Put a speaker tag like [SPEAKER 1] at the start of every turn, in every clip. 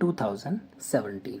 [SPEAKER 1] 2017।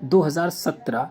[SPEAKER 1] 2017,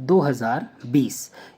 [SPEAKER 1] 2020।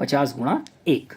[SPEAKER 1] 50×1,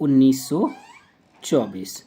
[SPEAKER 1] 1924,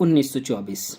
[SPEAKER 1] 1924।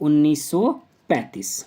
[SPEAKER 1] 1935,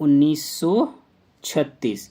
[SPEAKER 1] 1936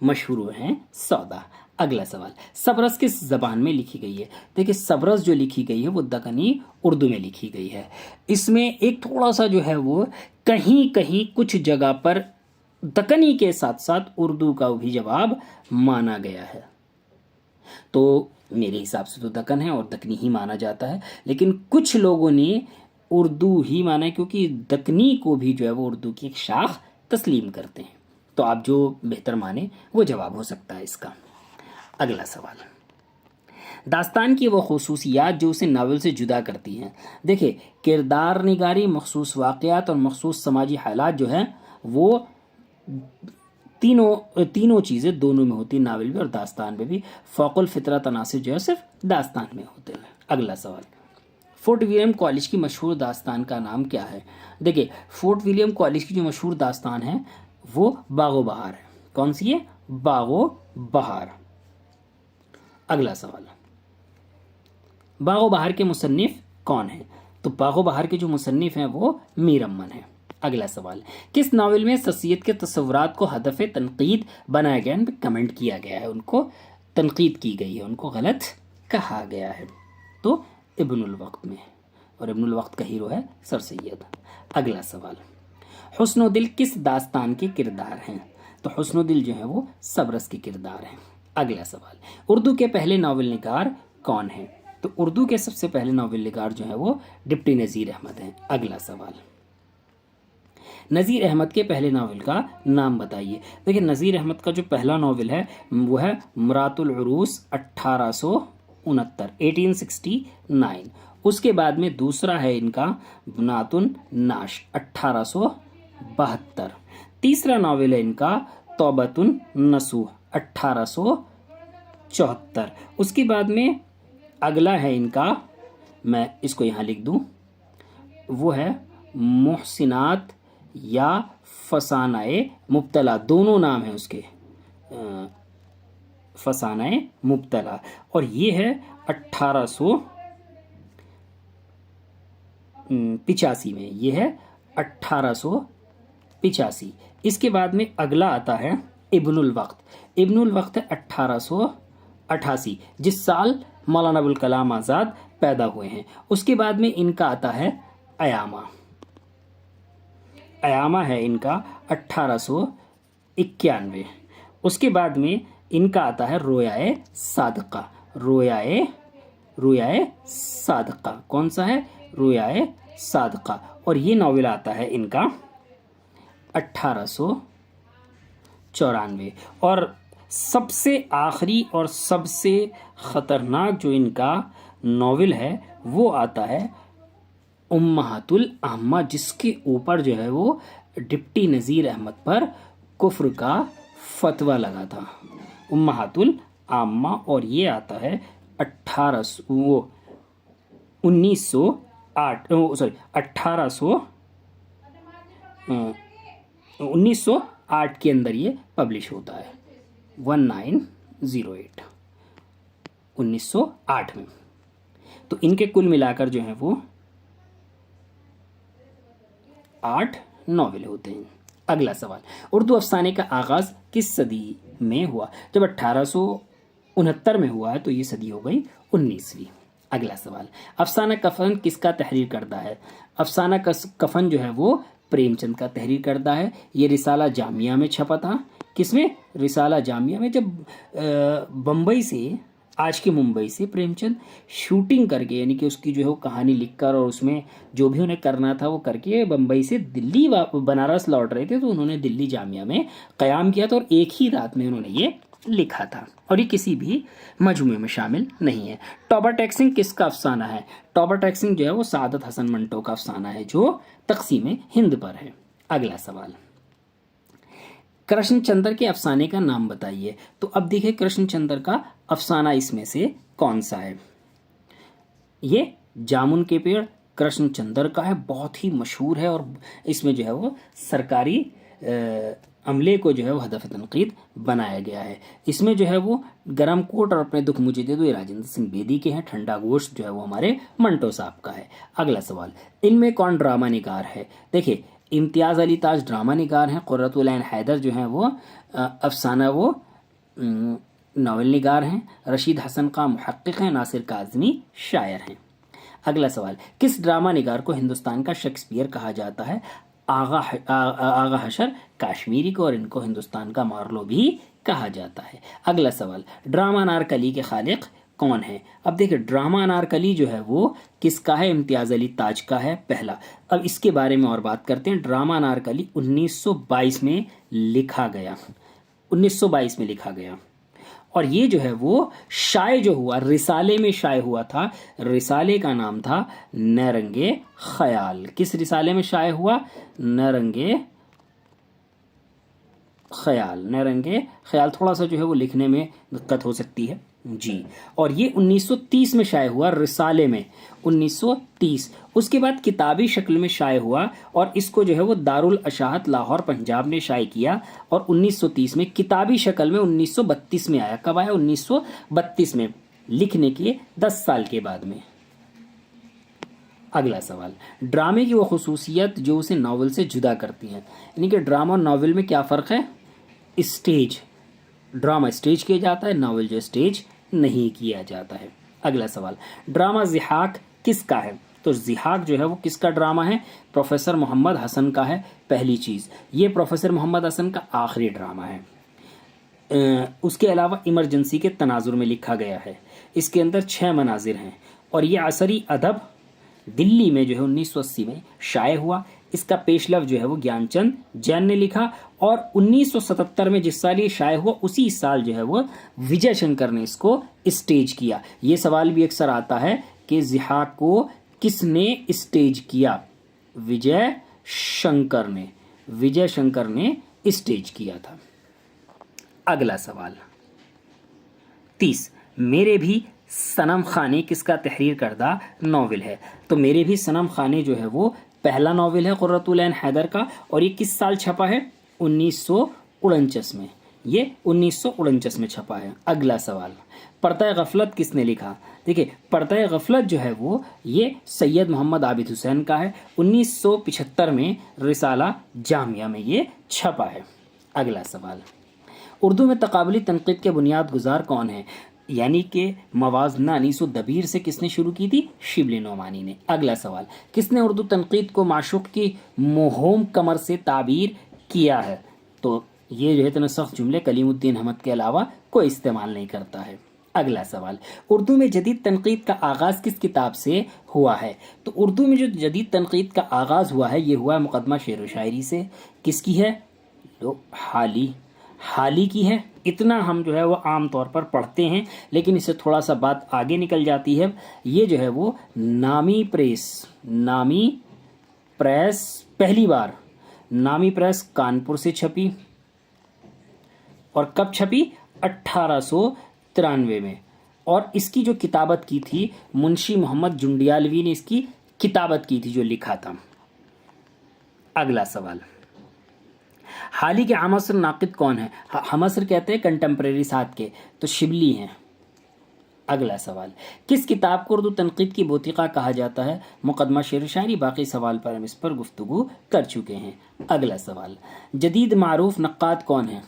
[SPEAKER 1] مشہور ہیں سودا. اگلا سوال, سبرس کس زبان میں لکھی گئی ہے؟ دیکھیں سبرس جو لکھی گئی ہے وہ دکنی اردو میں لکھی گئی ہے. اس میں ایک تھوڑا سا جو ہے وہ کہیں کہیں کچھ جگہ پر دکنی کے ساتھ ساتھ اردو کا بھی جواب مانا گیا ہے. تو میرے حساب سے تو دکن ہے اور دکنی ہی مانا جاتا ہے, لیکن کچھ لوگوں نے اردو ہی مانا ہے کیونکہ دکنی کو بھی جو ہے وہ اردو کی ایک شاخ تسلیم کرتے ہیں. تو آپ جو بہتر مانے وہ جواب ہو سکتا ہے اس کا. اگلا سوال, داستان کی وہ خصوصیات جو اسے ناول سے جدا کرتی ہیں. دیکھیں کردار نگاری, مخصوص واقعات اور مخصوص سماجی حالات جو ہیں وہ تینوں چیزیں دونوں میں ہوتی ہیں, ناول میں اور داستان میں بھی. فوق الفطرت عناصر جو ہے صرف داستان میں ہوتے ہیں. اگلا سوال, فورٹ ولیم کالج کی مشہور داستان کا نام کیا ہے؟ دیکھیں فورٹ ولیم کالج کی جو مشہور داستان ہے وہ باغ و بہار ہے. کون سی ہے؟ باغ و بہار. اگلا سوال, باغ و بہار کے مصنف کون ہیں؟ تو باغ و بہار کے جو مصنف ہیں وہ میر امن ہیں. اگلا سوال, کس ناول میں شخصیت کے تصورات کو ہدف تنقید بنایا گیا, ان پہ کمنٹ کیا گیا ہے, ان کو تنقید کی گئی ہے, ان کو غلط کہا گیا ہے؟ تو ابن الوقت میں, اور ابن الوقت کا ہیرو ہے سر سید. اگلا سوال, حسن و دل کس داستان کے کردار ہیں؟ تو حسن و دل جو ہے وہ سبرس کے کردار ہیں. اگلا سوال, اردو کے پہلے ناول نگار کون ہیں؟ تو اردو کے سب سے پہلے ناول نگار جو ہے وہ ڈپٹی نذیر احمد ہیں. اگلا سوال, نذیر احمد کے پہلے ناول کا نام بتائیے. دیکھیں نذیر احمد کا جو پہلا ناول ہے وہ ہے مرات العروس 1869. اس کے بعد میں دوسرا ہے ان کا بنات الناش 1872. تیسرا ناول ہے ان کا توبۃ النصوح 1874. اس کے بعد میں اگلا ہے ان کا, میں اس کو یہاں لکھ دوں, وہ ہے محسنات یا فسانہ مبتلا, دونوں نام ہیں اس کے, فسانہ مبتلا, اور یہ ہے 1885 میں, یہ ہے 1885. اس کے بعد میں اگلا آتا ہے ابن الوقت. ابن الوقت ہے 1888, جس سال مولانا ابوالکلام آزاد پیدا ہوئے ہیں. اس کے بعد میں ان کا آتا ہے ایامہ. ایامہ ہے ان کا 1891. اس کے بعد میں ان کا آتا ہے رویائے صادقہ. رویائے صادقہ کون سا ہے؟ رویائے صادقہ. اور یہ ناول آتا ہے ان کا 1894. اور سب سے آخری اور سب سے خطرناک جو ان کا ناول ہے وہ آتا ہے امہات العامہ, جس کے اوپر جو ہے وہ ڈپٹی نذیر احمد پر کفر کا فتویٰ لگا تھا. امہات العامہ, اور یہ آتا ہے 1908 کے اندر یہ پبلش ہوتا ہے 1908 1908 میں. تو ان کے کل ملا کر جو ہیں وہ 8 ناول ہوتے ہیں. اگلا سوال, اردو افسانے کا آغاز کس صدی میں ہوا؟ جب 1869 میں ہوا ہے تو یہ صدی ہو گئی 19ویں. اگلا سوال, افسانہ کفن کس کا تحریر کردہ ہے؟ افسانہ کفن جو ہے وہ پریم چند کا تحریر کردہ ہے. یہ رسالہ جامعہ میں چھپا تھا. کس میں؟ رسالہ جامعہ میں. جب بمبئی سے, آج کے ممبئی سے پریم چند شوٹنگ کر کے, یعنی کہ اس کی جو ہے وہ کہانی لکھ کر اور اس میں جو بھی انہیں کرنا تھا وہ کر کے بمبئی سے دلی بنارس لوٹ رہے تھے, تو انہوں نے دلی جامعہ میں قیام کیا تھا اور ایک ہی رات میں انہوں نے یہ لکھا تھا, اور یہ کسی بھی مجموعے میں شامل نہیں ہے. ٹوبر ٹیکسنگ کس کا افسانہ ہے؟ ٹوبر ٹیکسنگ جو ہے وہ سعادت حسن منٹو کا افسانہ ہے جو تقسیم ہند پر ہے. اگلا سوال, کرشن چندر کے افسانے کا نام بتائیے. تو اب دیکھیں کرشن چندر کا افسانہ اس میں سے کون سا ہے؟ یہ جامن کے پیڑ کرشن چندر کا ہے, بہت ہی مشہور ہے, اور اس میں جو ہے وہ سرکاری عملے کو جو ہے وہ ہدف تنقید بنایا گیا ہے. اس میں جو ہے وہ گرم کوٹ اور اپنے دکھ مجھے دے دو یہ راجندر سنگھ بیدی کے ہیں. ٹھنڈا گوشت جو ہے وہ ہمارے منٹو صاحب کا ہے. اگلا سوال, ان میں کون ڈرامہ نگار ہے؟ دیکھیں امتیاز علی تاج ڈرامہ نگار ہیں. قرۃ العین حیدر جو ہیں وہ افسانہ وہ ناول نگار ہیں، رشید حسن خان محقق ہیں، ناصر کاظمی شاعر ہیں۔ اگلا سوال، کس ڈرامہ نگار کو ہندوستان کا شیکسپیئر کہا جاتا ہے؟ آغا حشر کاشمیری کو، اور ان کو ہندوستان کا مارلو بھی کہا جاتا ہے۔ اگلا سوال، ڈرامہ انارکلی کے خالق کون ہیں؟ اب دیکھیں ڈرامہ انارکلی جو ہے وہ کس کا ہے؟ امتیاز علی تاج کا ہے پہلا۔ اب اس کے بارے میں اور بات کرتے ہیں۔ ڈرامہ انارکلی 1922 میں لکھا گیا، 1922 میں لکھا گیا، اور یہ جو ہے وہ شائع جو ہوا رسالے میں شائع ہوا تھا۔ رسالے کا نام تھا نیرنگ خیال۔ کس رسالے میں شائع ہوا؟ نیرنگ خیال۔ نیرنگ خیال تھوڑا سا جو ہے وہ لکھنے میں دقت ہو سکتی ہے جی، اور یہ 1930 میں شائع ہوا رسالے میں، 1930۔ اس کے بعد کتابی شکل میں شائع ہوا، اور اس کو جو ہے وہ دارالاشاعت لاہور پنجاب نے شائع کیا، اور 1930 میں کتابی شکل میں 1932 میں آیا۔ کب آیا؟ 1932 میں، لکھنے کے 10 سال کے بعد میں۔ اگلا سوال، ڈرامے کی وہ خصوصیت جو اسے ناول سے جدا کرتی ہیں، یعنی کہ ڈرامہ اور ناول میں کیا فرق ہے؟ اسٹیج، ڈرامہ اسٹیج کیا جاتا ہے، ناول جو اسٹیج نہیں کیا جاتا ہے۔ اگلا سوال، ڈرامہ ضحاک کس کا ہے؟ تو ضحاک جو ہے وہ کس کا ڈرامہ ہے؟ پروفیسر محمد حسن کا ہے۔ پہلی چیز یہ پروفیسر محمد حسن کا آخری ڈرامہ ہے۔ اس کے علاوہ ایمرجنسی کے تناظر میں لکھا گیا ہے۔ اس کے اندر 6 مناظر ہیں، اور یہ عصری ادب دلی میں جو ہے 1980 میں شائع ہوا۔ اس کا پیش لفظ جو ہے وہ گیان چند جین نے لکھا، اور 1977 میں جس سال یہ شائع ہوا اسی سال جو ہے وہ وجے شنکر نے اس کو اسٹیج کیا۔ یہ سوال بھی اکثر آتا ہے کہ ضحاک کو کس نے اسٹیج کیا؟ وجے شنکر نے، وجے شنکر نے اسٹیج کیا تھا۔ اگلا سوال 30، میرے بھی صنم خانے کس کا تحریر کردہ ناول ہے؟ تو میرے بھی صنم خانے جو ہے وہ پہلا ناول ہے قرۃ العین حیدر کا، اور یہ کس سال چھپا ہے؟ 1949 میں، یہ 1949 میں چھپا ہے۔ اگلا سوال، پردہ غفلت کس نے لکھا؟ دیکھیں پردہ غفلت جو ہے وہ یہ سید محمد عابد حسین کا ہے، 1975 میں رسالہ جامعہ میں یہ چھپا ہے۔ اگلا سوال، اردو میں تقابلی تنقید کے بنیاد گزار کون ہیں؟ یعنی کہ موازنہ انیس و دبیر سے کس نے شروع کی تھی؟ شبلی نعمانی نے۔ اگلا سوال، کس نے اردو تنقید کو معشوق کی مہوم کمر سے تعبیر کیا ہے؟ تو یہ جو ہے اتنا سخت جملے کلیم الدین احمد کے علاوہ کوئی استعمال نہیں کرتا ہے۔ اگلا سوال، اردو میں جدید تنقید کا آغاز کس کتاب سے ہوا ہے؟ تو اردو میں جو جدید تنقید کا آغاز ہوا ہے یہ ہوا ہے مقدمہ شعر و شاعری سے۔ کس کی ہے؟ حالی کی ہے۔ اتنا ہم جو ہے وہ عام طور پر پڑھتے ہیں، لیکن اس سے تھوڑا سا بات آگے نکل جاتی ہے۔ یہ جو ہے وہ نامی پریس پہلی بار نامی پریس کانپور سے چھپی، اور کب چھپی؟ 1893 میں، اور اس کی جو کتابت کی تھی منشی محمد جنڈیالوی نے اس کی کتابت کی تھی، جو لکھا تھا۔ اگلا سوال، حالی کے ہم عصر ناقد کون ہیں؟ ہم عصر کہتے ہیں کنٹمپریری ساتھ کے، تو شبلی ہیں۔ اگلا سوال، کس کتاب کو اردو تنقید کی بوتیقہ کہا جاتا ہے؟ مقدمہ شعر و شاعری۔ باقی سوال پر ہم اس پر گفتگو کر چکے ہیں۔ اگلا سوال، جدید معروف نقاد کون ہیں؟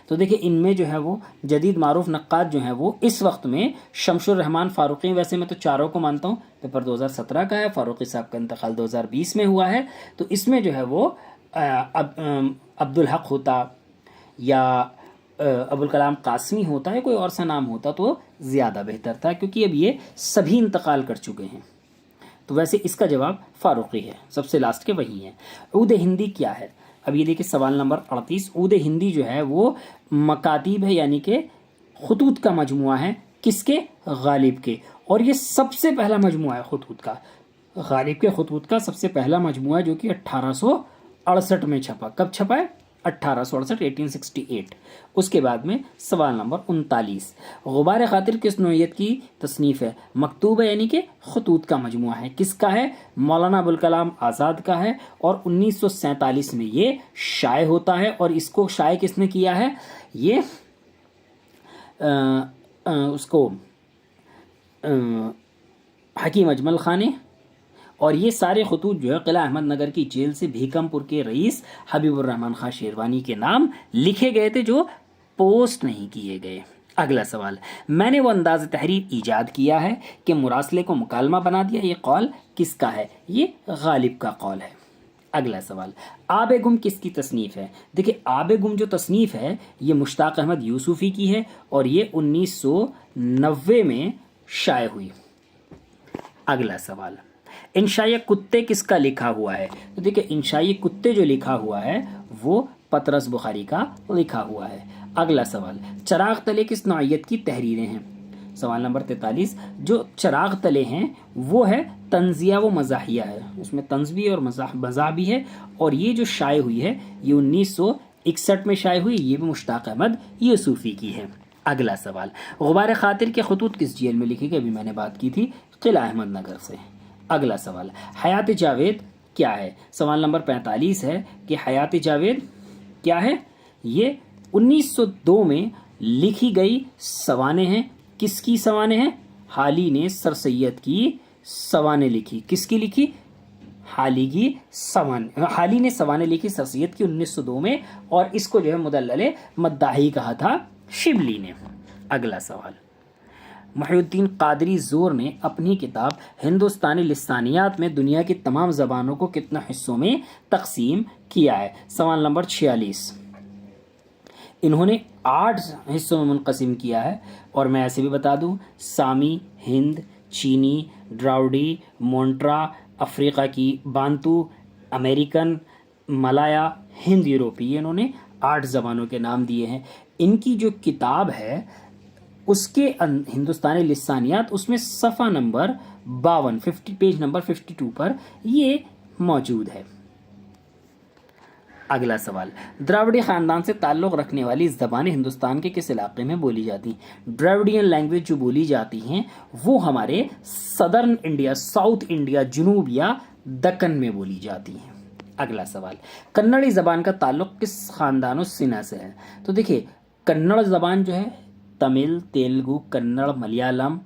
[SPEAKER 1] تو دیکھیں ان میں جو ہے وہ جدید معروف نقاد جو ہیں وہ اس وقت میں شمس الرحمن فاروقی، ویسے میں تو چاروں کو مانتا ہوں، پیپر 2017 کا ہے، فاروقی صاحب کا انتقال 2020 میں ہوا ہے، تو اس میں جو ہے وہ عبدالحق ہوتا یا ابوالکلام قاسمی ہوتا ہے، کوئی اور سا نام ہوتا تو زیادہ بہتر تھا، کیونکہ اب یہ سبھی انتقال کر چکے ہیں۔ تو ویسے اس کا جواب فاروقی ہے، سب سے لاسٹ کے وہی ہیں۔ عود ہندی کیا ہے؟ اب یہ دیکھیں سوال نمبر 38، عود ہندی جو ہے وہ مکاتیب ہے، یعنی کہ خطوط کا مجموعہ ہے، کس کے؟ غالب کے، اور یہ سب سے پہلا مجموعہ ہے خطوط کا، غالب کے خطوط کا سب سے پہلا مجموعہ، جو کہ 1868 میں چھپا۔ کب چھپا ہے؟ 1868، 1868۔ اس کے بعد میں سوال نمبر 39، غبار خاطر کس نوعیت کی تصنیف ہے؟ مکتوب ہے، یعنی کہ خطوط کا مجموعہ ہے، کس کا ہے؟ مولانا ابوالکلام آزاد کا ہے، اور 1947 میں یہ شائع ہوتا ہے، اور اس کو شائع کس نے کیا ہے؟ یہ اس کو حکیم اجمل خان نے، اور یہ سارے خطوط جو ہے قلعہ احمد نگر کی جیل سے بھیکم پور کے رئیس حبیب الرحمن خان شیروانی کے نام لکھے گئے تھے، جو پوسٹ نہیں کیے گئے. اگلا سوال, میں نے وہ انداز تحریر ایجاد کیا ہے کہ مراسلے کو مکالمہ بنا دیا, یہ قول کس کا ہے؟ یہ غالب کا قول ہے. اگلا سوال, آب گم کس کی تصنیف ہے؟ دیکھیں آب گم جو تصنیف ہے یہ مشتاق احمد یوسفی کی ہے اور یہ 1990 میں شائع ہوئی. اگلا سوال, انشائیہ کتے کس کا لکھا ہوا ہے؟ تو دیکھیں انشائیہ کتے جو لکھا ہوا ہے وہ پطرس بخاری کا لکھا ہوا ہے. اگلا سوال, چراغ تلے کس نوعیت کی تحریریں ہیں؟ سوال نمبر 43, جو چراغ تلے ہیں وہ ہے طنزیہ و مزاحیہ ہے, اس میں طنز بھی اور مزاح بھی ہے, اور یہ جو شائع ہوئی ہے یہ 1961 میں شائع ہوئی, یہ بھی مشتاق احمد یوسفی کی ہے. اگلا سوال, غبار خاطر کے خطوط کس جیل میں لکھے گئے؟ ابھی میں نے بات کی تھی, قلعہ احمد نگر سے. اگلا سوال, حیات جاوید کیا ہے؟ سوال نمبر 45 ہے کہ حیات جاوید کیا ہے؟ یہ 1902 میں لکھی گئی سوانح ہیں. کس کی سوانح ہیں؟ حالی نے سر سید کی سوانح لکھی. کس کی لکھی؟ حالی نے سوانح لکھی سر سید کی 1902 میں, اور اس کو جو ہے مدلل مداحی کہا تھا شبلی نے. اگلا سوال, محی الدین قادری زور نے اپنی کتاب ہندوستانی لسانیات میں دنیا کی تمام زبانوں کو کتنے حصوں میں تقسیم کیا ہے؟ سوال نمبر 46. انہوں نے 8 حصوں میں منقسم کیا ہے, اور میں ایسے بھی بتا دوں, سامی, ہند, چینی, ڈراوڈی, مونٹرا, افریقہ کی بانتو, امریکن, ملایا, ہند یورپی, انہوں نے 8 زبانوں کے نام دیے ہیں. ان کی جو کتاب ہے اس کے ہندوستانی لسانیات, اس میں صفحہ نمبر 52 پیج نمبر 52 پر یہ موجود ہے. اگلا سوال, دراوڑی خاندان سے تعلق رکھنے والی زبانیں ہندوستان کے کس علاقے میں بولی جاتی ہیں؟ ڈراوڈین لینگویج جو بولی جاتی ہیں وہ ہمارے صدرن انڈیا, ساؤتھ انڈیا, جنوب یا دکن میں بولی جاتی ہیں. اگلا سوال, کنڑی زبان کا تعلق کس خاندان و سنہ سے ہے؟ تو دیکھیے کنڑ زبان جو ہے تمل, تیلگو, کنڑ, ملیالم,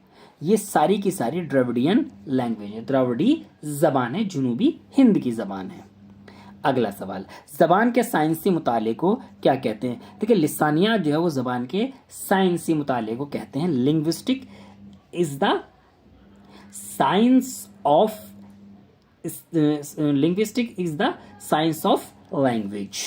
[SPEAKER 1] یہ ساری کی ساری ڈراوڈین لینگویج ہے, دراوڑی زبان ہے, جنوبی ہند کی زبان ہے. اگلا سوال, زبان کے سائنسی مطالعے کو کیا کہتے ہیں؟ دیکھیں لسانیات جو ہے وہ زبان کے سائنسی مطالعے کو کہتے ہیں. Linguistic is the science of language.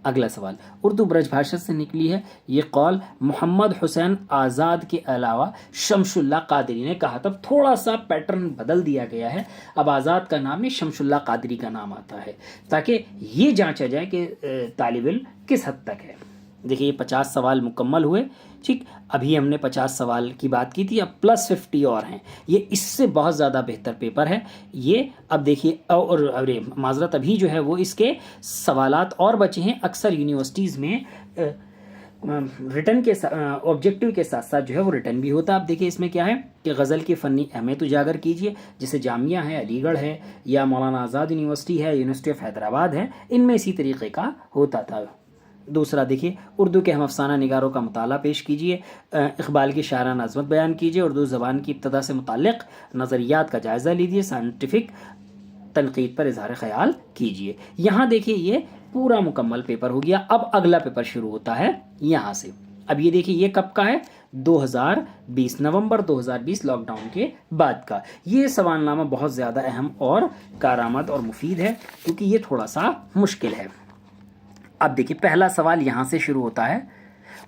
[SPEAKER 1] اگلا سوال, اردو برج بھاشا سے نکلی ہے, یہ قول محمد حسین آزاد کے علاوہ شمس اللہ قادری نے کہا. تب تھوڑا سا پیٹرن بدل دیا گیا ہے, اب آزاد کا نام نہیں شمس اللہ قادری کا نام آتا ہے, تاکہ یہ جانچا جائے کہ طالب علم کس حد تک ہے. دیکھیے یہ 50 سوال مکمل ہوئے, ٹھیک, ابھی ہم نے 50 سوال کی بات کی تھی, اب پلس 50 اور ہیں. یہ اس سے بہت زیادہ بہتر پیپر ہے یہ. اب دیکھیے اور معذرت, ابھی جو ہے وہ اس کے سوالات اور بچے ہیں. اکثر یونیورسٹیز میں ریٹن کے آبجیکٹیو کے ساتھ ساتھ جو ہے وہ ریٹن بھی ہوتا ہے. اب دیکھیے اس میں کیا ہے کہ غزل کی فنی اہمیت اجاگر کیجیے, جیسے جامعہ ہے, علی گڑھ ہے, یا مولانا آزاد یونیورسٹی ہے, یونیورسٹی آف حیدرآباد ہے, ان میں اسی طریقے کا ہوتا تھا. دوسرا دیکھیے اردو کے ہم افسانہ نگاروں کا مطالعہ پیش کیجیے, اقبال کی شاعرانہ عظمت بیان کیجیے, اردو زبان کی ابتدا سے متعلق نظریات کا جائزہ لیجیے, سائنٹیفک تنقید پر اظہار خیال کیجیے. یہاں دیکھیے یہ پورا مکمل پیپر ہو گیا. اب اگلا پیپر شروع ہوتا ہے یہاں سے. اب یہ دیکھیے یہ کب کا ہے؟ 2020, نومبر 2020 لاک ڈاؤن کے بعد کا. یہ سوال نامہ بہت زیادہ اہم اور کارآمد اور مفید ہے کیونکہ یہ تھوڑا سا مشکل ہے. اب دیکھیے پہلا سوال یہاں سے شروع ہوتا ہے,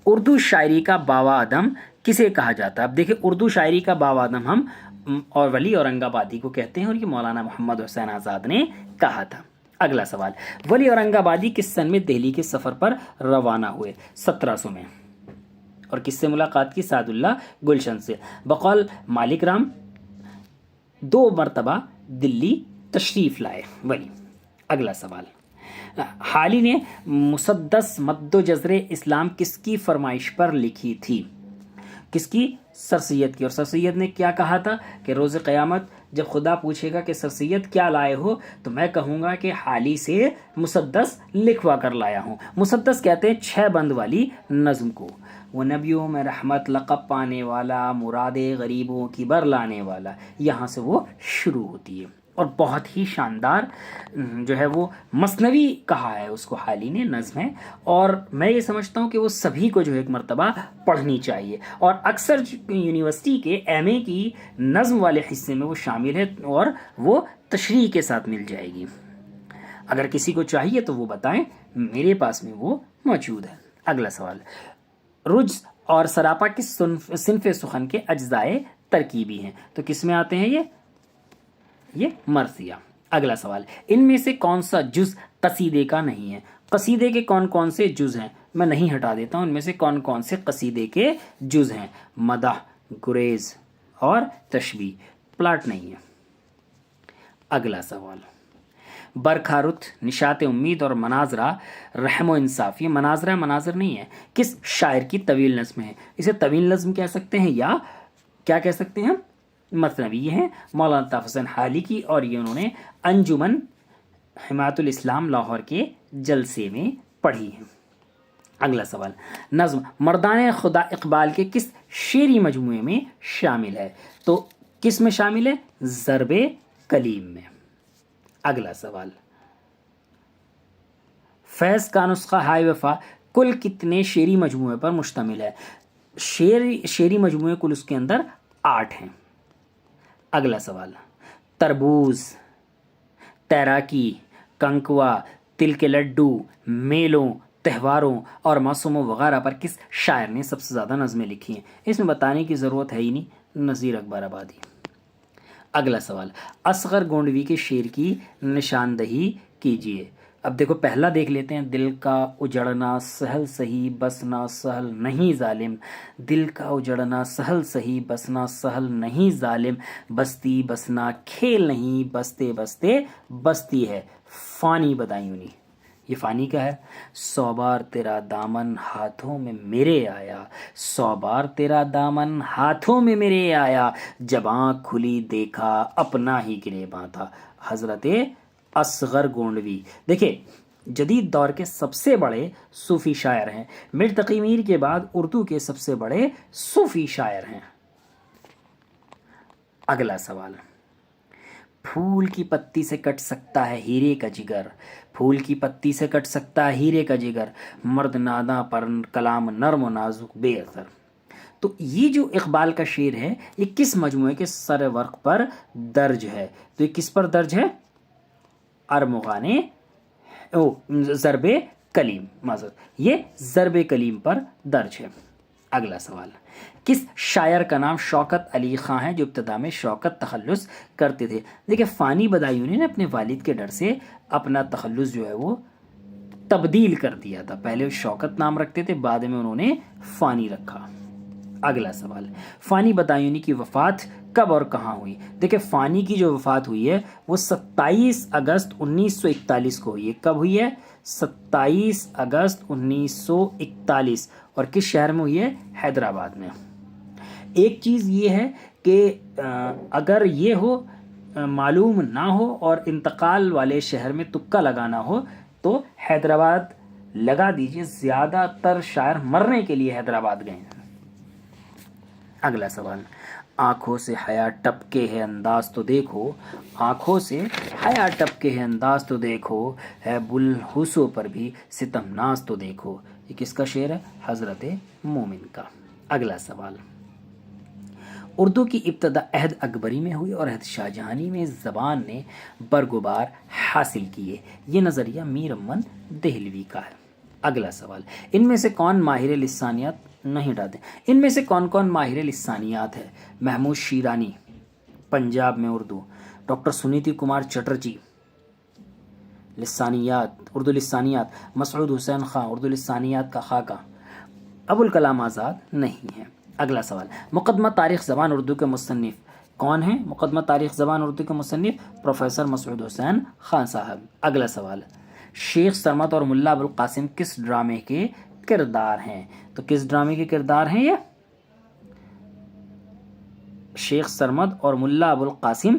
[SPEAKER 1] اردو شاعری کا باوا ادم کسے کہا جاتا ہے؟ اب دیکھیے اردو شاعری کا باوا ادم ہم اور ولی اورنگ آبادی کو کہتے ہیں, اور یہ مولانا محمد حسین آزاد نے کہا تھا. اگلا سوال, ولی اورنگ آبادی کس سن میں دہلی کے سفر پر روانہ ہوئے؟ 1700 میں. اور کس سے ملاقات کی؟ سعد اللہ گلشن سے. بقول مالک رام 2 مرتبہ دلی تشریف لائے ولی. اگلا سوال, حالی نے مسدس مد و جزر اسلام کس کی فرمائش پر لکھی تھی؟ کس کی؟ سر سید کی. اور سر سید نے کیا کہا تھا کہ روز قیامت جب خدا پوچھے گا کہ سر سید کیا لائے ہو, تو میں کہوں گا کہ حالی سے مسدس لکھوا کر لایا ہوں. مسدس کہتے ہیں 6 بند والی نظم کو. وہ نبیوں میں رحمت لقب پانے والا, مراد غریبوں کی بر لانے والا, یہاں سے وہ شروع ہوتی ہے. اور بہت ہی شاندار جو ہے وہ مثنوی کہا ہے اس کو حالی نے، نظم ہے، اور میں یہ سمجھتا ہوں کہ وہ سبھی کو جو ہے ایک مرتبہ پڑھنی چاہیے، اور اکثر یونیورسٹی کے ایم اے کی نظم والے حصے میں وہ شامل ہے اور وہ تشریح کے ساتھ مل جائے گی۔ اگر کسی کو چاہیے تو وہ بتائیں، میرے پاس میں وہ موجود ہے۔ اگلا سوال، رجز اور سراپا کس صنف سخن کے اجزائے ترکیبی ہیں؟ تو کس میں آتے ہیں یہ مرثیہ۔ اگلا سوال، ان میں سے کون سا جز قصیدے کا نہیں ہے؟ قصیدے کے کون کون سے جز ہیں؟ میں نہیں ہٹا دیتا ہوں، ان میں سے کون کون سے قصیدے کے جز ہیں؟ مدح، گریز اور تشبیہ، پلاٹ نہیں ہے۔ اگلا سوال، برکھارت، نشاط امید اور مناظرہ رحم و انصاف، یہ مناظر نہیں ہے، کس شاعر کی طویل نظم ہے؟ اسے طویل نظم کہہ سکتے ہیں یا کیا کہہ سکتے ہیں؟ مثنوی۔ یہ ہے مولانا الطاف حسین حالی کی، اور یہ انہوں نے انجمن حمایت الاسلام لاہور کے جلسے میں پڑھی ہے۔ اگلا سوال، نظم مردان خدا اقبال کے کس شعری مجموعے میں شامل ہے؟ تو کس میں شامل ہے؟ ضرب کلیم میں۔ اگلا سوال، فیض کا نسخہ ہائے وفا کل کتنے شعری مجموعے پر مشتمل ہے؟ شعری مجموعے کل اس کے اندر 8 ہیں۔ اگلا سوال، تربوز، تیراکی، کنکوا، تل کے لڈو، میلوں، تہواروں اور موسموں وغیرہ پر کس شاعر نے سب سے زیادہ نظمیں لکھی ہیں؟ اس میں بتانے کی ضرورت ہے ہی نہیں، نذیر اکبر آبادی۔ اگلا سوال، اصغر گونڈوی کے شعر کی نشاندہی کیجیے۔ اب دیکھو پہلا دیکھ لیتے ہیں، دل کا اجڑنا سہل سہی بسنا سہل نہیں ظالم، دل کا اجڑنا سہل سہی بسنا سہل نہیں ظالم، بستی بسنا کھیل نہیں بستے بستے بستی ہے، فانی بدایونی۔ یہ فانی کا ہے، 100 بار تیرا دامن ہاتھوں میں میرے آیا، 100 بار تیرا دامن ہاتھوں میں میرے آیا، جب آنکھ کھلی دیکھا اپنا ہی گریباں تھا، حضرت اصغر گونڈوی۔ دیکھیں جدید دور کے سب سے بڑے صوفی شاعر ہیں، میر تقی میر کے بعد اردو کے سب سے بڑے صوفی شاعر ہیں۔ اگلا سوال، پھول کی پتی سے کٹ سکتا ہے ہیرے کا جگر، پھول کی پتی سے کٹ سکتا ہے ہیرے کا جگر، مرد ناداں پر کلام نرم و نازک بے اثر۔ تو یہ جو اقبال کا شعر ہے یہ کس مجموعے کے سر ورق پر درج ہے؟ تو یہ کس پر درج ہے؟ ارمغان ضرب کلیم، معذرت یہ ضرب کلیم پر درج ہے۔ اگلا سوال، کس شاعر کا نام شوکت علی خاں ہے جو ابتدا میں شوکت تخلص کرتے تھے؟ دیکھیں فانی بدایونی نے اپنے والد کے ڈر سے اپنا تخلص جو ہے وہ تبدیل کر دیا تھا، پہلے شوکت نام رکھتے تھے، بعد میں انہوں نے فانی رکھا۔ اگلا سوال، فانی بدایونی کی وفات کب اور کہاں ہوئی؟ دیکھیں فانی کی جو وفات ہوئی ہے وہ 27 اگست 1941 کو ہوئی ہے۔ کب ہوئی ہے؟ 27 اگست 1941، اور کس شہر میں ہوئی ہے؟ حیدرآباد میں۔ ایک چیز یہ ہے کہ اگر یہ ہو معلوم نہ ہو اور انتقال والے شہر میں تکا لگانا ہو تو حیدرآباد لگا دیجئے، زیادہ تر شاعر مرنے کے لیے حیدرآباد گئے ہیں۔ اگلا سوال، آنکھوں سے حیا ٹپکے ہے انداز تو دیکھو، آنکھوں سے حیا ٹپکے ہے انداز تو دیکھو، ہے بلحسوں پر بھی ستم ناز تو دیکھو۔ یہ کس کا شعر ہے؟ حضرت مومن کا۔ اگلا سوال، اردو کی ابتدا عہد اکبری میں ہوئی اور عہد شاہ جہانی میں زبان نے برگبار حاصل کیے، یہ نظریہ میر امن دہلوی کا ہے۔ اگلا سوال، ان میں سے کون ماہر لسانیات نہیں ڈالتے؟ ان میں سے کون کون ماہر لسانیات ہے؟ محمود شیرانی پنجاب میں اردو، ڈاکٹر سنیتی کمار چٹرجی لسانیات، اردو لسانیات، مسعود حسین خان اردو لسانیات کا خاکہ، ابوالکلام آزاد نہیں ہے۔ اگلا سوال، مقدمہ تاریخ زبان اردو کے مصنف کون ہیں؟ مقدمہ تاریخ زبان اردو کے مصنف پروفیسر مسعود حسین خان صاحب۔ اگلا سوال، شیخ سرمد اور ملا ابوالقاسم کس ڈرامے کے کردار ہیں؟ تو کس ڈرامے کے کردار ہیں یہ؟ شیخ سرمد اور ملا ابوالقاسم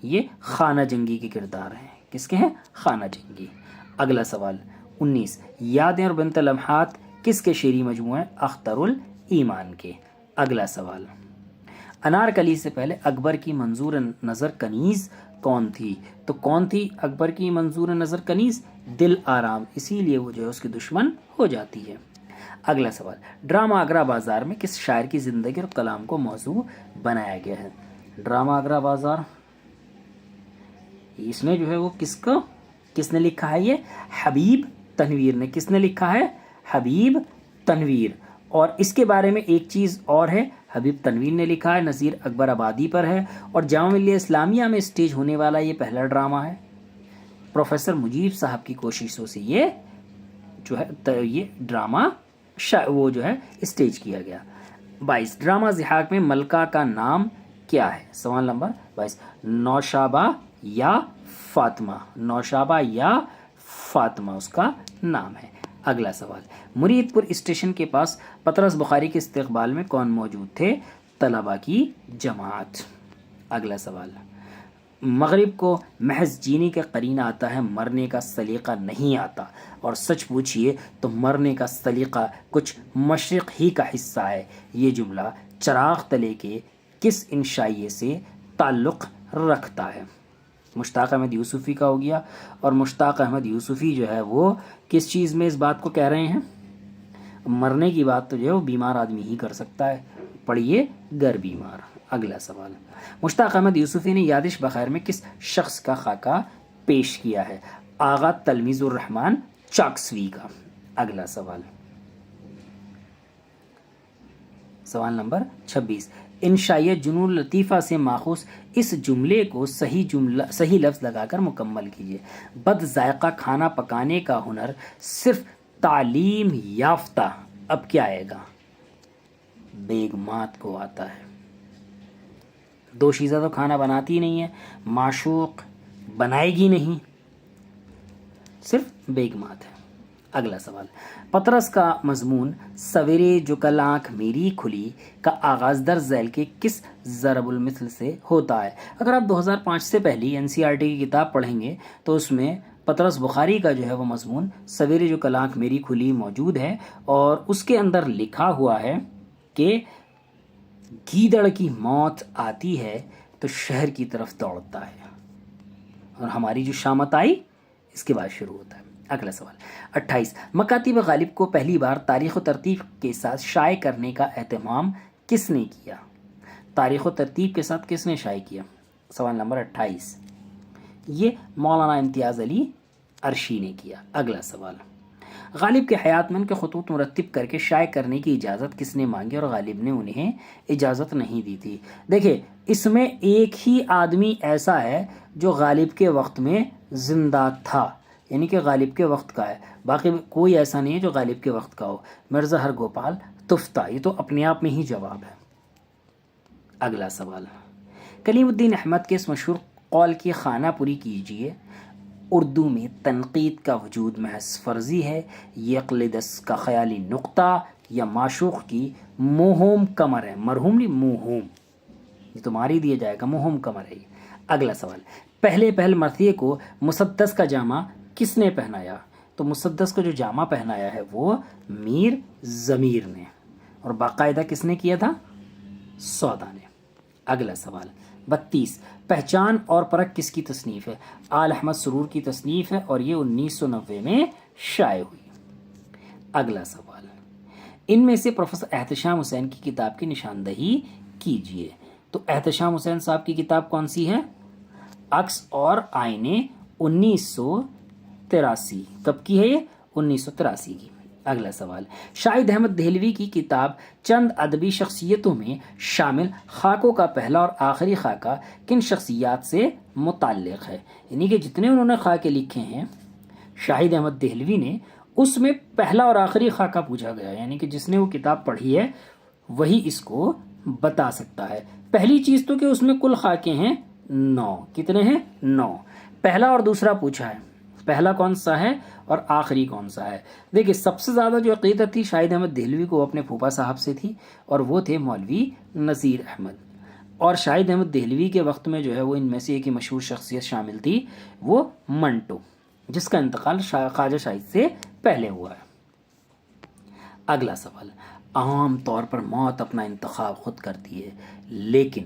[SPEAKER 1] یہ خانہ جنگی کے کردار ہیں۔ کس کے ہیں؟ خانہ جنگی۔ اگلا سوال 19، یادیں اور بنت لمحات کس کے شعری مجموعے اختر الایمان کے؟ اگلا سوال، انارکلی سے پہلے اکبر کی منظور نظر کنیز کون تھی؟ تو کون تھی اکبر کی منظور نظر کنیز؟ دل آرام، اسی لیے وہ جو ہے اس کی دشمن ہو جاتی ہے۔ اگلا سوال، ڈرامہ آگرہ بازار میں کس شاعر کی زندگی اور کلام کو موضوع بنایا گیا ہے؟ ڈرامہ آگرہ بازار اس میں جو ہے وہ کس نے لکھا ہے؟ یہ حبیب تنویر نے۔ کس نے لکھا ہے؟ حبیب تنویر۔ اور اس کے بارے میں ایک چیز اور ہے، حبیب تنویر نے لکھا ہے، نظیر اکبر آبادی پر ہے، اور جامعہ ملیہ اسلامیہ میں اسٹیج ہونے والا یہ پہلا ڈرامہ ہے۔ پروفیسر مجیب صاحب کی کوششوں سے یہ جو ہے یہ ڈرامہ وہ جو ہے اسٹیج کیا گیا۔ 22، ڈرامہ ضحاک میں ملکہ کا نام کیا ہے؟ سوال نمبر 22، نوشابہ یا فاطمہ؟ نوشابہ یا فاطمہ اس کا نام ہے۔ اگلا سوال، مرید پور اسٹیشن کے پاس پطرس بخاری کے استقبال میں کون موجود تھے؟ طلبہ کی جماعت۔ اگلا سوال، مغرب کو محض جینے کا قرینہ آتا ہے، مرنے کا سلیقہ نہیں آتا، اور سچ پوچھئے تو مرنے کا سلیقہ کچھ مشرق ہی کا حصہ ہے۔ یہ جملہ چراغ تلے کے کس انشائیے سے تعلق رکھتا ہے؟ مشتاق احمد یوسفی کا ہو گیا، اور مشتاق احمد یوسفی جو ہے وہ کس چیز میں اس بات کو کہہ رہے ہیں؟ مرنے کی بات تو جو ہے وہ بیمار آدمی ہی کر سکتا ہے، پڑھیے گر بیمار۔ اگلا سوال، مشتاق احمد یوسفی نے یادش بخیر میں کس شخص کا خاکہ پیش کیا ہے؟ آغا تلمیذ الرحمن چاکسوی کا۔ اگلا سوال، سوال نمبر 26، انشائیہ جنون لطیفہ سے ماخوذ اس جملے کو صحیح لفظ لگا کر مکمل کیجیے۔ بد ذائقہ کھانا پکانے کا ہنر صرف تعلیم یافتہ، اب کیا آئے گا؟ بیگمات کو آتا ہے۔ دوشیزہ تو کھانا بناتی نہیں ہے، معشوق بنائے گی نہیں، صرف بیگمات ہے۔ اگلا سوال، پطرس کا مضمون سویرے جو کل آنکھ میری کھلی کا آغاز در ذیل کے کس ضرب المثل سے ہوتا ہے؟ اگر آپ 2005 سے پہلی NCERT کی کتاب پڑھیں گے تو اس میں پطرس بخاری کا جو ہے وہ مضمون سویرے جو کل آنکھ میری کھلی موجود ہے، اور اس کے اندر لکھا ہوا ہے کہ گیدڑ کی موت آتی ہے تو شہر کی طرف دوڑتا ہے، اور ہماری جو شامت آئی اس کے بعد شروع ہوتا ہے۔ اگلا سوال، 28، مکاتیب غالب کو پہلی بار تاریخ و ترتیب کے ساتھ شائع کرنے کا اہتمام کس نے کیا؟ تاریخ و ترتیب کے ساتھ کس نے شائع کیا؟ سوال نمبر 28، یہ مولانا امتیاز علی عرشی نے کیا۔ اگلا سوال، غالب کے حیات میں ان کے خطوط مرتب کر کے شائع کرنے کی اجازت کس نے مانگی اور غالب نے انہیں اجازت نہیں دی تھی؟ دیکھیں، اس میں ایک ہی آدمی ایسا ہے جو غالب کے وقت میں زندہ تھا، یعنی کہ غالب کے وقت کا ہے، باقی کوئی ایسا نہیں ہے جو غالب کے وقت کا ہو۔ مرزا ہر گوپال تفتہ، یہ تو اپنے آپ میں ہی جواب ہے۔ اگلا سوال، کلیم الدین احمد کے اس مشہور قول کی خانہ پوری کیجیے۔ اردو میں تنقید کا وجود محض فرضی ہے، یہ اقلیدس کا خیالی نقطہ یا معشوق کی موہوم کمر ہے؟ مرہوم نہیں، موہوم، یہ تمہاری دیا جائے گا، موہوم کمر ہے یہ۔ اگلا سوال، پہل مرثیے کو مسدس کا جامہ کس نے پہنایا؟ تو مسدس کو جو جامہ پہنایا ہے وہ میر ضمیر نے، اور باقاعدہ کس نے کیا تھا؟ سودا نے۔ اگلا سوال، 32، پہچان اور پرکھ کس کی تصنیف ہے؟ آل احمد سرور کی تصنیف ہے، اور یہ 1990 میں شائع ہوئی۔ اگلا سوال، ان میں سے پروفیسر احتشام حسین کی کتاب کی نشاندہی کیجیے۔ تو احتشام حسین صاحب کی کتاب کون سی ہے؟ عکس اور آئینے، 1983۔ کب کی ہے یہ؟ 1983 کی۔ اگلا سوال، شاہد احمد دہلوی کی کتاب چند ادبی شخصیتوں میں شامل خاکوں کا پہلا اور آخری خاکہ کن شخصیات سے متعلق ہے؟ یعنی کہ جتنے انہوں نے خاکے لکھے ہیں شاہد احمد دہلوی نے، اس میں پہلا اور آخری خاکہ پوچھا گیا، یعنی کہ جس نے وہ کتاب پڑھی ہے وہی اس کو بتا سکتا ہے۔ پہلی چیز تو کہ اس میں کل خاکے ہیں 9، کتنے ہیں؟ 9۔ پہلا اور دوسرا پوچھا ہے، پہلا کون سا ہے اور آخری کون سا ہے؟ دیکھیں، سب سے زیادہ جو عقیدت تھی شاہد احمد دہلوی کو اپنے پھوپھا صاحب سے تھی، اور وہ تھے مولوی نذیر احمد۔ اور شاہد احمد دہلوی کے وقت میں جو ہے وہ ان میں سے ایک ہی مشہور شخصیت شامل تھی، وہ منٹو، جس کا انتقال خواجہ شاہد سے پہلے ہوا ہے۔ اگلا سوال، عام طور پر موت اپنا انتخاب خود کرتی ہے، لیکن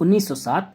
[SPEAKER 1] 1907,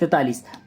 [SPEAKER 1] 43,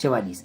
[SPEAKER 1] 44,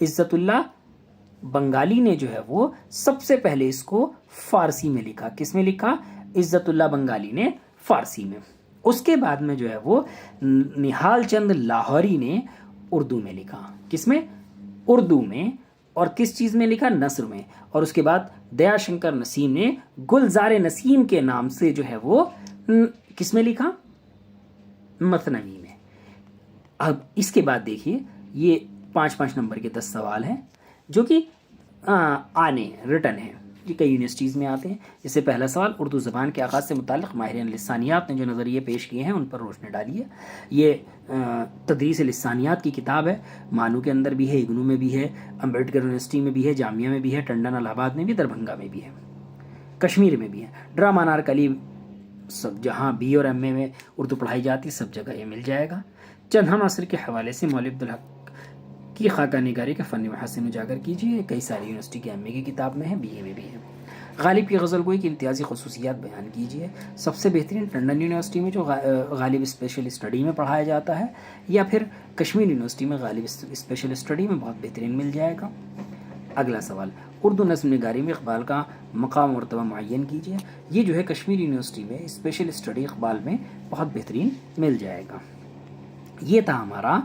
[SPEAKER 1] عزت اللہ بنگالی نے جو ہے وہ سب سے پہلے اس کو فارسی میں لکھا. کس میں لکھا؟ عزت اللہ بنگالی نے فارسی میں. اس کے بعد میں جو ہے وہ نہال چند لاہوری نے اردو میں لکھا. کس میں؟ اردو میں. اور کس چیز میں لکھا؟ نثر میں. اور اس کے بعد دیا شنکر نسیم نے گلزار نسیم کے نام سے جو ہے وہ کس میں لکھا؟ مثنوی میں. اب اس کے بعد دیکھیے یہ 5 نمبر کے 10 سوال ہیں جو کہ آنے ریٹن ہیں، یہ کئی یونیورسٹیز میں آتے ہیں. جیسے پہلا سوال، اردو زبان کے آغاز سے متعلق ماہرین لسانیات نے جو نظریے پیش کیے ہیں ان پر روشنی ڈالی ہے. یہ تدریس لسانیات کی کتاب ہے. مانو کے اندر بھی ہے، اگنو میں بھی ہے، امبیڈکر یونیورسٹی میں بھی ہے، جامعہ میں بھی ہے، ٹنڈن الہ آباد میں بھی، دربھنگا میں بھی ہے، کشمیر میں بھی ہے. ڈرامہ انارکلی سب جہاں بی اور ایم اے میں اردو پڑھائی جاتی ہے سب جگہ یہ مل جائے گا. چند ہم عصر کے حوالے سے مولوی عبدالحق کی خاکہ نگاری کا فن محسن اجاگر کیجیے. کئی ساری یونیورسٹی کے ایم اے کی کتاب میں ہے، بی اے میں بھی ہے. غالب کی غزل گوئی کی امتیازی خصوصیات بیان کیجیے. سب سے بہترین ٹنڈن یونیورسٹی میں جو غالب اسپیشل اسٹڈی میں پڑھایا جاتا ہے، یا پھر کشمیر یونیورسٹی میں غالب اسپیشل اسٹڈی میں بہت بہترین مل جائے گا. اگلا سوال، اردو نظم نگاری میں اقبال کا مقام مرتبہ معین کیجیے. یہ جو ہے کشمیر یونیورسٹی میں اسپیشل اسٹڈی اقبال میں بہت بہترین مل جائے گا. یہ تھا ہمارا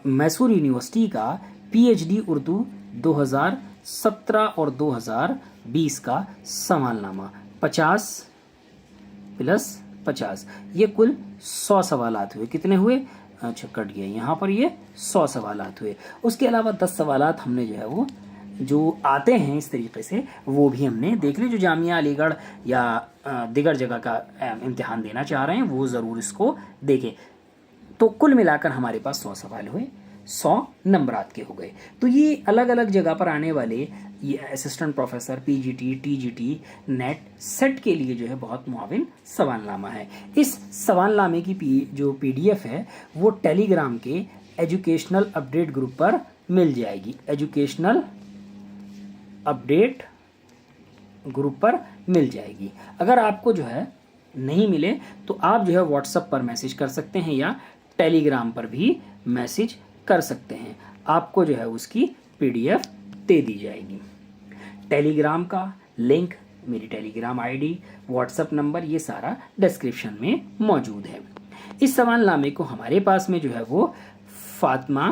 [SPEAKER 1] میسور یونیورسٹی کا پی ایچ ڈی اردو 2017 اور 2020 کا سوال نامہ. 50+50 یہ کل 100 سوالات ہوئے. کتنے ہوئے؟ اچھا کٹ گیا یہاں پر، یہ 100 سوالات ہوئے. اس کے علاوہ 10 سوالات ہم نے جو ہے وہ جو آتے ہیں اس طریقے سے وہ بھی ہم نے دیکھ لیں. جو جامعہ علی گڑھ یا دیگر جگہ کا امتحان دینا چاہ رہے ہیں وہ ضرور اس کو دیکھیں. تو کل ملا کر ہمارے پاس 100 سوال ہوئے، 100 نمبرات کے ہو گئے. تو یہ الگ الگ جگہ پر آنے والے یہ assistant professor, P G T, T G T, NET, SET کے لیے جو ہے بہت معاون سوال نامہ ہے. اس سوال نامے کی جو پی ڈی ایف ہے وہ ٹیلی گرام کے ایجوکیشنل اپڈیٹ گروپ پر مل جائے گی. ایجوکیشنل اپڈیٹ گروپ پر مل جائے گی. اگر آپ کو جو ہے نہیں ملے تو آپ جو ہے واٹس ایپ پر میسج کر سکتے ہیں یا ٹیلی گرام پر بھی میسج کر سکتے ہیں. آپ کو جو ہے اس کی پی ڈی ایف دے دی جائے گی. ٹیلی گرام کا لنک، میری Telegram I D, WhatsApp number, یہ سارا ڈسکرپشن میں موجود ہے. اس سوال نامے کو ہمارے پاس میں جو ہے وہ فاطمہ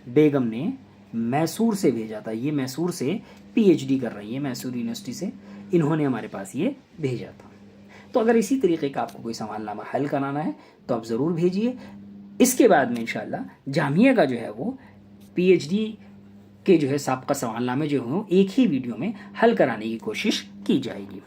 [SPEAKER 1] بیگم نے میسور سے بھیجا تھا. یہ میسور سے پی ایچ ڈی کر رہی ہے، میسور یونیورسٹی سے انہوں نے ہمارے پاس یہ بھیجا تھا. تو اگر اسی طریقے کا آپ کو کوئی سوال نامہ حل کرانا ہے تو آپ ضرور بھیجیے. اس کے بعد میں انشاءاللہ جامعہ کا جو ہے وہ پی ایچ ڈی کے جو ہے سابقہ سوال نامے جو ہوں ایک ہی ویڈیو میں حل کرانے کی کوشش کی جائے گی.